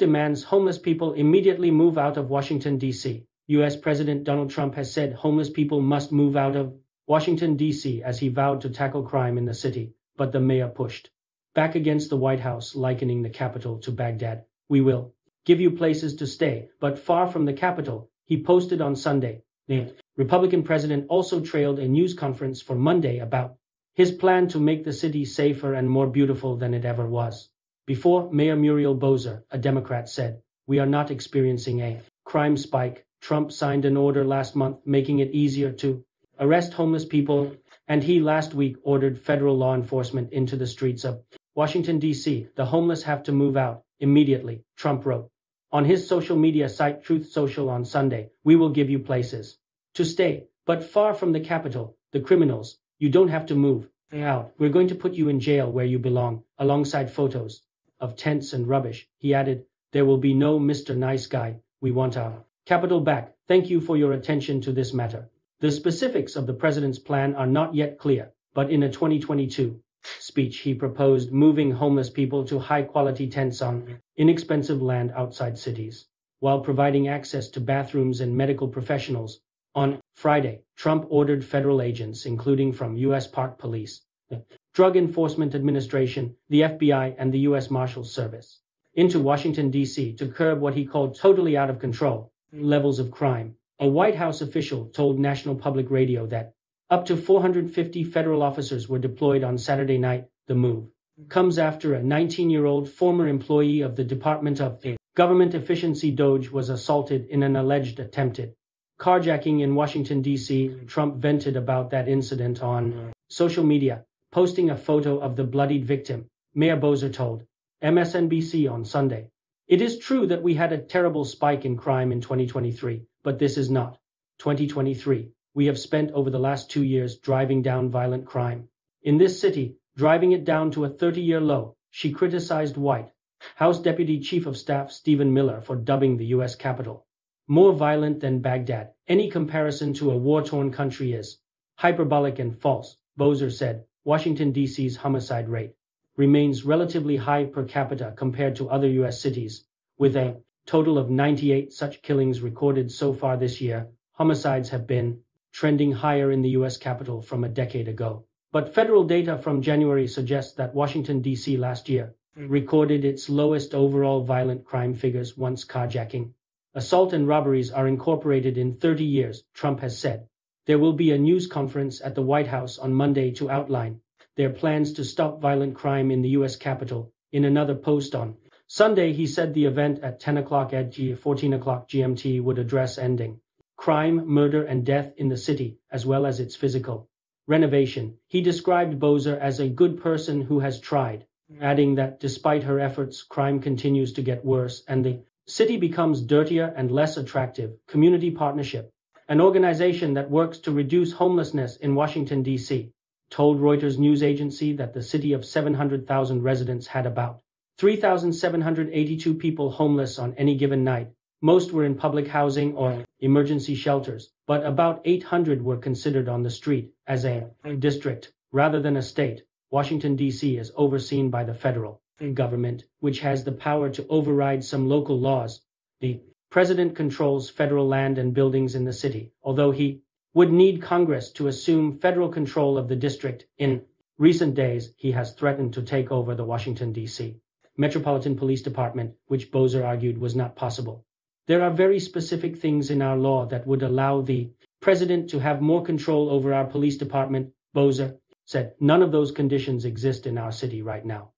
demands homeless people immediately move out of Washington, D.C. U.S. President Donald Trump has said homeless people must move out of Washington, D.C. as he vowed to tackle crime in the city, but the mayor pushed back against the White House, likening the capital to Baghdad. "We will give you places to stay, but far from the capital," he posted on Sunday. The Republican president also trailed a news conference for Monday about his plan to make the city safer and more beautiful than it ever was. Before, Mayor Muriel Bowser, a Democrat, said, "We are not experiencing a crime spike." Trump signed an order last month making it easier to arrest homeless people, and he last week ordered federal law enforcement into the streets of Washington, D.C. "The homeless have to move out immediately," Trump wrote on his social media site Truth Social on Sunday. "We will give you places to stay, but far from the capital. The criminals, you don't have to move out. We're going to put you in jail where you belong," alongside photos of tents and rubbish. He added, "There will be no Mr. Nice Guy. We want our capital back. Thank you for your attention to this matter." The specifics of the president's plan are not yet clear, but in a 2022 speech he proposed moving homeless people to high-quality tents on inexpensive land outside cities, while providing access to bathrooms and medical professionals. On Friday, Trump ordered federal agents, including from U.S. Park Police, the Drug Enforcement Administration, the FBI, and the U.S. Marshals Service, into Washington, D.C. to curb what he called totally out of control levels of crime. A White House official told National Public Radio that up to 450 federal officers were deployed on Saturday night. The move comes after a 19-year-old former employee of the Department of Government Efficiency DOJ was assaulted in an alleged attempted carjacking in Washington, D.C. Trump vented about that incident on social media, posting a photo of the bloodied victim. Mayor Bowser told MSNBC on Sunday, "It is true that we had a terrible spike in crime in 2023, but this is not 2023. We have spent over the last 2 years driving down violent crime in this city, driving it down to a 30-year low." She criticized White House Deputy Chief of Staff Stephen Miller for dubbing the U.S. Capitol more violent than Baghdad. "Any comparison to a war-torn country is hyperbolic and false," Bowser said. Washington, D.C.'s homicide rate remains relatively high per capita compared to other U.S. cities, with a total of 98 such killings recorded so far this year. Homicides have been trending higher in the U.S. Capitol from a decade ago, but federal data from January suggests that Washington, D.C. last year recorded its lowest overall violent crime figures once carjacking, assault and robberies are incorporated in 30 years, Trump has said. There will be a news conference at the White House on Monday to outline their plans to stop violent crime in the U.S. Capitol. In another post on Sunday, he said the event at 10 o'clock EDT, 14 o'clock GMT would address ending crime, murder, and death in the city, as well as its physical renovation. He described Bowser as a good person who has tried, adding that despite her efforts, crime continues to get worse and the city becomes dirtier and less attractive. Community Partnership, an organization that works to reduce homelessness in Washington, D.C., told Reuters news agency that the city of 700,000 residents had about 3,782 people homeless on any given night. Most were in public housing or emergency shelters, but about 800 were considered on the street. As a district, rather than a state, Washington, D.C. is overseen by the federal government, which has the power to override some local laws. The president controls federal land and buildings in the city, although he would need Congress to assume federal control of the district. In recent days, he has threatened to take over the Washington, D.C. Metropolitan Police Department, which Bowser argued was not possible. "There are very specific things in our law that would allow the president to have more control over our police department," Bowser said. "None of those conditions exist in our city right now."